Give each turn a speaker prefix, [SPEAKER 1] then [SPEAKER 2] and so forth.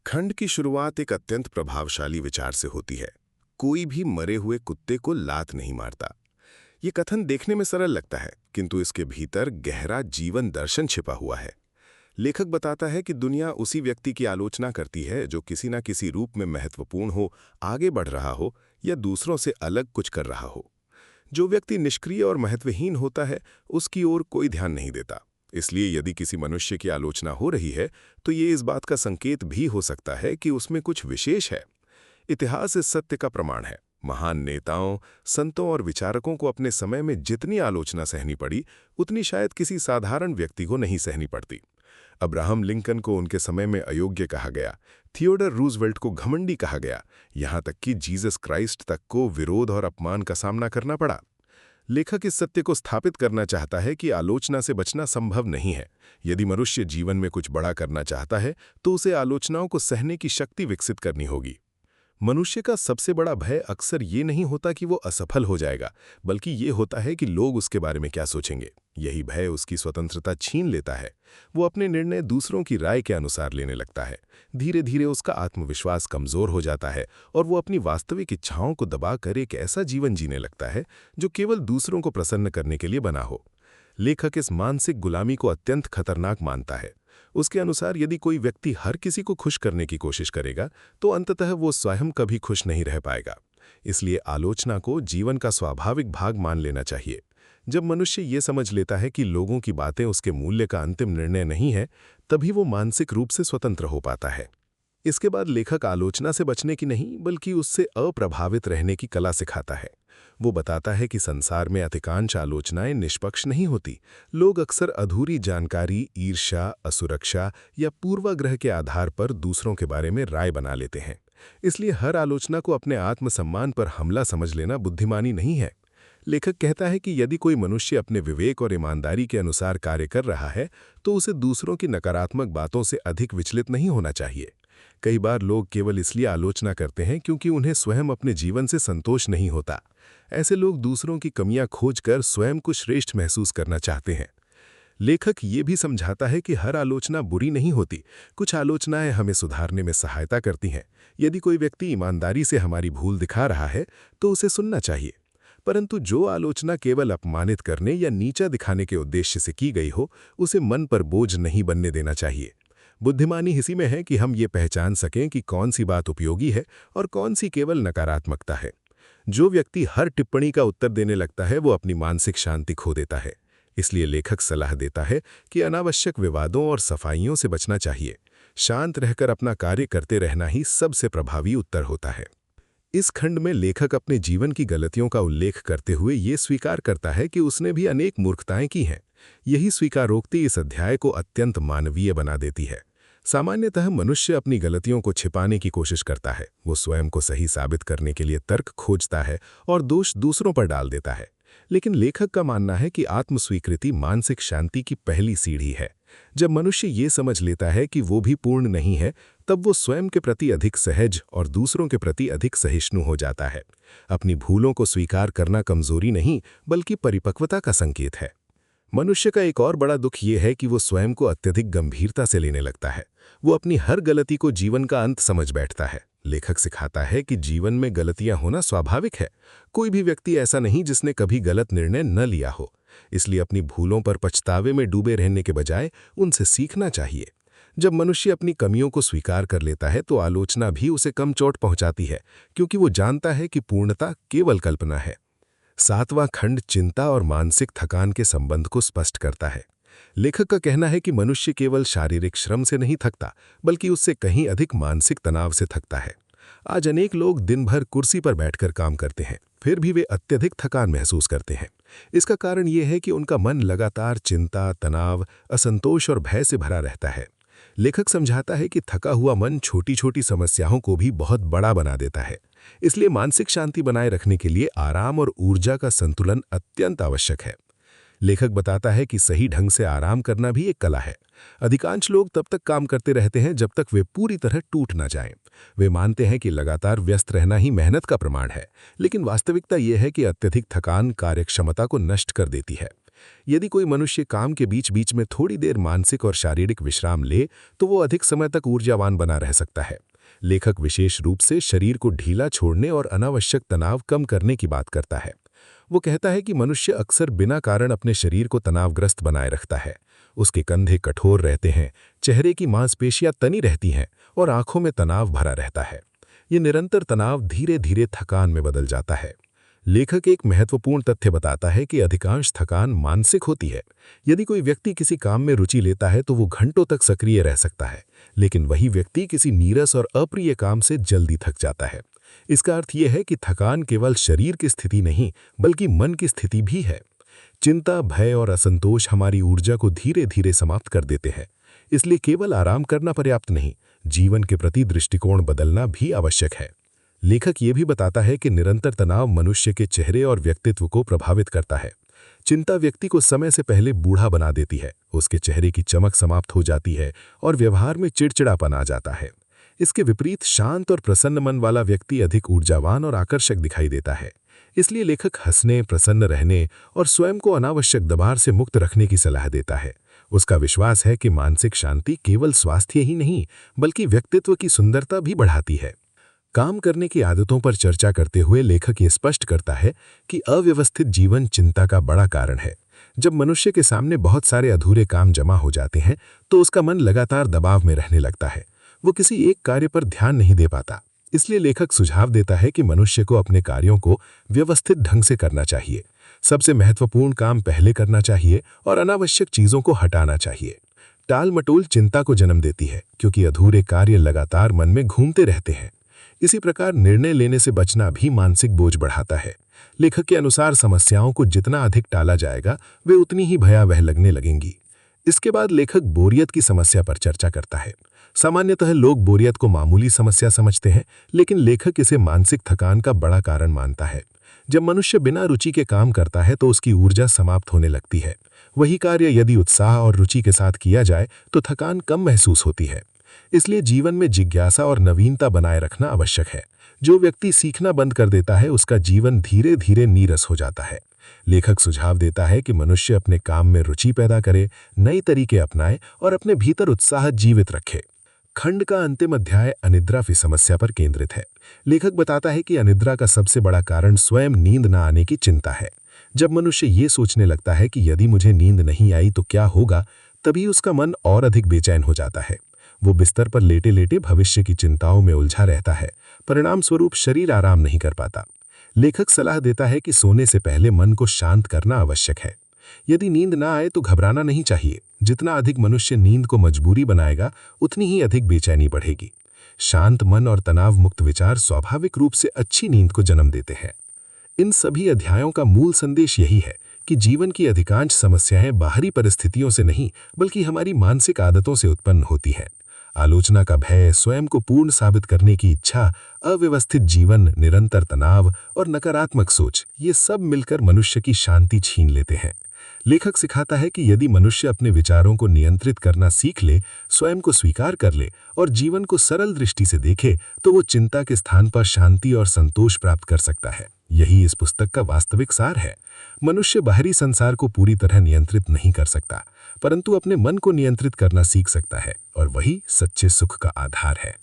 [SPEAKER 1] खंड की शुरुआत एक अत्यंत प्रभावशाली विचार से होती है। कोई भी मरे हुए कुत्ते को लात नहीं मारता। ये कथन देखने में सरल लगता है, किंतु इसके भीतर गहरा जीवन दर्शन छिपा हुआ है। लेखक बताता है कि दुनिया उसी व्यक्ति की आलोचना करती है जो किसी न किसी रूप में महत्वपूर्ण हो, आगे बढ़ रहा हो या दूसरों से अलग कुछ कर रहा हो। जो व्यक्ति निष्क्रिय और महत्वहीन होता है, उसकी ओर कोई ध्यान नहीं देता। इसलिए यदि किसी मनुष्य की आलोचना हो रही है, तो ये इस बात का संकेत भी हो सकता है कि उसमें कुछ विशेष है। इतिहास इस सत्य का प्रमाण है। महान नेताओं, संतों और विचारकों को अपने समय में जितनी आलोचना सहनी पड़ी, उतनी शायद किसी साधारण व्यक्ति को नहीं सहनी पड़ती। अब्राहम लिंकन को उनके समय में अयोग्य कहा गया, थियोडर रूजवेल्ट को घमंडी कहा गया, यहाँ तक कि जीसस क्राइस्ट तक को विरोध और अपमान का सामना करना पड़ा। लेखक इस सत्य को स्थापित करना चाहता है कि आलोचना से बचना संभव नहीं है। यदि मनुष्य जीवन में कुछ बड़ा करना चाहता है, तो उसे आलोचनाओं को सहने की शक्ति विकसित करनी होगी। मनुष्य का सबसे बड़ा भय अक्सर ये नहीं होता कि वो असफल हो जाएगा, बल्कि ये होता है कि लोग उसके बारे में क्या सोचेंगे। यही भय उसकी स्वतंत्रता छीन लेता है। वो अपने निर्णय दूसरों की राय के अनुसार लेने लगता है। धीरे धीरे उसका आत्मविश्वास कमजोर हो जाता है और वो अपनी वास्तविक इच्छाओं को दबाकर एक ऐसा जीवन जीने लगता है जो केवल दूसरों को प्रसन्न करने के लिए बना हो। लेखक इस मानसिक गुलामी को अत्यंत खतरनाक मानता है। उसके अनुसार यदि कोई व्यक्ति हर किसी को खुश करने की कोशिश करेगा, तो अंततः वो स्वयं कभी खुश नहीं रह पाएगा। इसलिए आलोचना को जीवन का स्वाभाविक भाग मान लेना चाहिए। जब मनुष्य ये समझ लेता है कि लोगों की बातें उसके मूल्य का अंतिम निर्णय नहीं है, तभी वो मानसिक रूप से स्वतंत्र हो पाता है। इसके बाद लेखक आलोचना से बचने की नहीं, बल्कि उससे अप्रभावित रहने की कला सिखाता है। वो बताता है कि संसार में अधिकांश आलोचनाएं निष्पक्ष नहीं होती। लोग अक्सर अधूरी जानकारी, ईर्ष्या, असुरक्षा या पूर्वाग्रह के आधार पर दूसरों के बारे में राय बना लेते हैं। इसलिए हर आलोचना को अपने आत्मसम्मान पर हमला समझ लेना बुद्धिमानी नहीं है। लेखक कहता है कि यदि कोई मनुष्य अपने विवेक और ईमानदारी के अनुसार कार्य कर रहा है, तो उसे दूसरों की नकारात्मक बातों से अधिक विचलित नहीं होना चाहिए। कई बार लोग केवल इसलिए आलोचना करते हैं क्योंकि उन्हें स्वयं अपने जीवन से संतोष नहीं होता। ऐसे लोग दूसरों की कमियां खोजकर स्वयं को श्रेष्ठ महसूस करना चाहते हैं। लेखक ये भी समझाता है कि हर आलोचना बुरी नहीं होती। कुछ आलोचनाएं हमें सुधारने में सहायता करती हैं। यदि कोई व्यक्ति ईमानदारी से हमारी भूल दिखा रहा है, तो उसे सुनना चाहिए। परंतु जो आलोचना केवल अपमानित करने या नीचा दिखाने के उद्देश्य से की गई हो, उसे मन पर बोझ नहीं बनने देना चाहिए। बुद्धिमानी इसी में है कि हम ये पहचान सकें कि कौन सी बात उपयोगी है और कौन सी केवल नकारात्मकता है। जो व्यक्ति हर टिप्पणी का उत्तर देने लगता है, वो अपनी मानसिक शांति खो देता है। इसलिए लेखक सलाह देता है कि अनावश्यक विवादों और सफाइयों से बचना चाहिए। शांत रहकर अपना कार्य करते रहना ही सबसे प्रभावी उत्तर होता है। इस खंड में लेखक अपने जीवन की गलतियों का उल्लेख करते हुए ये स्वीकार करता है कि उसने भी अनेक मूर्खताएं की हैं। यही स्वीकारोक्ति इस अध्याय को अत्यंत मानवीय बना देती है। सामान्यतः मनुष्य अपनी गलतियों को छिपाने की कोशिश करता है। वो स्वयं को सही साबित करने के लिए तर्क खोजता है और दोष दूसरों पर डाल देता है। लेकिन लेखक का मानना है कि आत्मस्वीकृति मानसिक शांति की पहली सीढ़ी है। जब मनुष्य ये समझ लेता है कि वो भी पूर्ण नहीं है, तब वो स्वयं के प्रति अधिक सहज और दूसरों के प्रति अधिक सहिष्णु हो जाता है। अपनी भूलों को स्वीकार करना कमजोरी नहीं, बल्कि परिपक्वता का संकेत है। मनुष्य का एक और बड़ा दुख ये है कि वो स्वयं को अत्यधिक गंभीरता से लेने लगता है। वो अपनी हर गलती को जीवन का अंत समझ बैठता है। लेखक सिखाता है कि जीवन में गलतियां होना स्वाभाविक है। कोई भी व्यक्ति ऐसा नहीं जिसने कभी गलत निर्णय न लिया हो। इसलिए अपनी भूलों पर पछतावे में डूबे रहने के बजाय उनसे सीखना चाहिए। जब मनुष्य अपनी कमियों को स्वीकार कर लेता है, तो आलोचना भी उसे कम चोट पहुंचाती है, क्योंकि वो जानता है कि पूर्णता केवल कल्पना है। 7वां खंड चिंता और मानसिक थकान के संबंध को स्पष्ट करता है। लेखक का कहना है कि मनुष्य केवल शारीरिक श्रम से नहीं थकता, बल्कि उससे कहीं अधिक मानसिक तनाव से थकता है। आज अनेक लोग दिन भर कुर्सी पर बैठकर काम करते हैं, फिर भी वे अत्यधिक थकान महसूस करते हैं। इसका कारण ये है कि उनका मन लगातार चिंता, तनाव, असंतोष और भय से भरा रहता है। लेखक समझाता है कि थका हुआ मन छोटी छोटी समस्याओं को भी बहुत बड़ा बना देता है। इसलिए मानसिक शांति बनाए रखने के लिए आराम और ऊर्जा का संतुलन अत्यंत आवश्यक है। लेखक बताता है कि सही ढंग से आराम करना भी एक कला है। अधिकांश लोग तब तक काम करते रहते हैं जब तक वे पूरी तरह टूट ना जाएं। वे मानते हैं कि लगातार व्यस्त रहना ही मेहनत का प्रमाण है, लेकिन वास्तविकता यह है कि अत्यधिक थकान कार्यक्षमता को नष्ट कर देती है।
[SPEAKER 2] यदि कोई मनुष्य काम के बीच बीच में थोड़ी देर मानसिक और शारीरिक विश्राम ले तो वो अधिक समय तक ऊर्जावान बना रह सकता है। लेखक विशेष रूप से शरीर को ढीला छोड़ने और अनावश्यक तनाव कम करने की बात करता है। वो कहता है कि मनुष्य अक्सर बिना कारण अपने शरीर को तनावग्रस्त बनाए रखता है। उसके कंधे कठोर रहते हैं, चेहरे की मांसपेशियां तनी रहती हैं और आंखों में तनाव भरा रहता है। ये निरंतर तनाव धीरे धीरे थकान में बदल जाता है। लेखक एक महत्वपूर्ण तथ्य बताता है कि अधिकांश थकान मानसिक होती है। यदि कोई व्यक्ति किसी काम में रुचि लेता है तो वो घंटों तक सक्रिय रह सकता है, लेकिन वही व्यक्ति किसी नीरस और अप्रिय काम से जल्दी थक जाता है। इसका अर्थ यह है कि थकान केवल शरीर की स्थिति नहीं, बल्कि मन की स्थिति भी है। चिंता, भय और असंतोष हमारी ऊर्जा को धीरे धीरे समाप्त कर देते हैं। इसलिए केवल आराम करना पर्याप्त नहीं, जीवन के प्रति दृष्टिकोण बदलना भी आवश्यक है। लेखक ये भी बताता है कि निरंतर तनाव मनुष्य के चेहरे और व्यक्तित्व को प्रभावित करता है। चिंता व्यक्ति को समय से पहले बूढ़ा बना देती है, उसके चेहरे की चमक समाप्त हो जाती है और व्यवहार में चिड़चिड़ापन आ जाता है। इसके विपरीत शांत और प्रसन्न मन वाला व्यक्ति अधिक ऊर्जावान और आकर्षक दिखाई देता है। इसलिए लेखक हंसने, प्रसन्न रहने और स्वयं को अनावश्यक दबाव से मुक्त रखने की सलाह देता है। उसका विश्वास है कि मानसिक शांति केवल स्वास्थ्य ही नहीं, बल्कि व्यक्तित्व की सुंदरता भी बढ़ाती है। काम करने की आदतों पर चर्चा करते हुए लेखक ये स्पष्ट करता है कि अव्यवस्थित जीवन चिंता का बड़ा कारण है। जब मनुष्य के सामने बहुत सारे अधूरे काम जमा हो जाते हैं तो उसका मन लगातार दबाव में रहने लगता है। वो किसी एक कार्य पर ध्यान नहीं दे पाता। इसलिए लेखक सुझाव देता है कि मनुष्य को अपने कार्यों को व्यवस्थित ढंग से करना चाहिए। सबसे महत्वपूर्ण काम पहले करना चाहिए और अनावश्यक चीजों को हटाना चाहिए। टाल मटोल चिंता को जन्म देती है, क्योंकि अधूरे कार्य लगातार मन में घूमते रहते हैं। इसी प्रकार निर्णय लेने से बचना भी मानसिक बोझ बढ़ाता है। लेखक के अनुसार समस्याओं को जितना अधिक टाला जाएगा वे उतनी ही भयावह लगने लगेंगी। इसके बाद लेखक बोरियत की समस्या पर चर्चा करता है। सामान्यतः लोग बोरियत को मामूली समस्या समझते हैं, लेकिन लेखक इसे मानसिक थकान का बड़ा कारण मानता है। जब मनुष्य बिना रुचि के काम करता है तो उसकी ऊर्जा समाप्त होने लगती है। वही कार्य यदि उत्साह और रुचि के साथ किया जाए तो थकान कम महसूस होती है। इसलिए जीवन में जिज्ञासा और नवीनता बनाए रखना आवश्यक है। जो व्यक्ति सीखना बंद कर देता है उसका जीवन धीरे धीरे नीरस हो जाता है। लेखक सुझाव देता है कि मनुष्य अपने काम में रुचि पैदा करे, नए तरीके अपनाए और अपने भीतर उत्साह जीवित रखे। खंड का अंतिम अध्याय अनिद्रा की समस्या पर केंद्रित है। लेखक बताता है कि अनिद्रा का सबसे बड़ा कारण स्वयं नींद न आने की चिंता है। जब मनुष्य ये सोचने लगता है कि यदि मुझे नींद नहीं आई तो क्या होगा, तभी उसका मन और अधिक बेचैन हो जाता है। वो बिस्तर पर लेटे लेटे भविष्य की चिंताओं में उलझा रहता है। परिणाम स्वरूप शरीर आराम नहीं कर पाता। लेखक सलाह देता है कि सोने से पहले मन को शांत करना आवश्यक है। यदि नींद ना आए तो घबराना नहीं चाहिए। जितना अधिक मनुष्य नींद को मजबूरी बनाएगा, उतनी ही अधिक बेचैनी बढ़ेगी। शांत मन और तनाव मुक्त विचार स्वाभाविक रूप से अच्छी नींद को जन्म देते हैं। इन सभी अध्यायों का मूल संदेश यही है कि जीवन की अधिकांश समस्याएं बाहरी परिस्थितियों से नहीं, बल्कि हमारी मानसिक आदतों से उत्पन्न होती हैं। आलोचना का भय, स्वयं को पूर्ण साबित करने की इच्छा, अव्यवस्थित जीवन, निरंतर तनाव और नकारात्मक सोच, ये सब मिलकर मनुष्य की शांति छीन लेते हैं। लेखक सिखाता है कि यदि मनुष्य अपने विचारों को नियंत्रित करना सीख ले, स्वयं को स्वीकार कर ले और जीवन को सरल दृष्टि से देखे, तो वो चिंता के स्थान पर शांति और संतोष प्राप्त कर सकता है। यही इस पुस्तक का वास्तविक सार है। मनुष्य बाहरी संसार को पूरी तरह नियंत्रित नहीं कर सकता, परंतु अपने मन को नियंत्रित करना सीख सकता है, और वही सच्चे सुख का आधार है।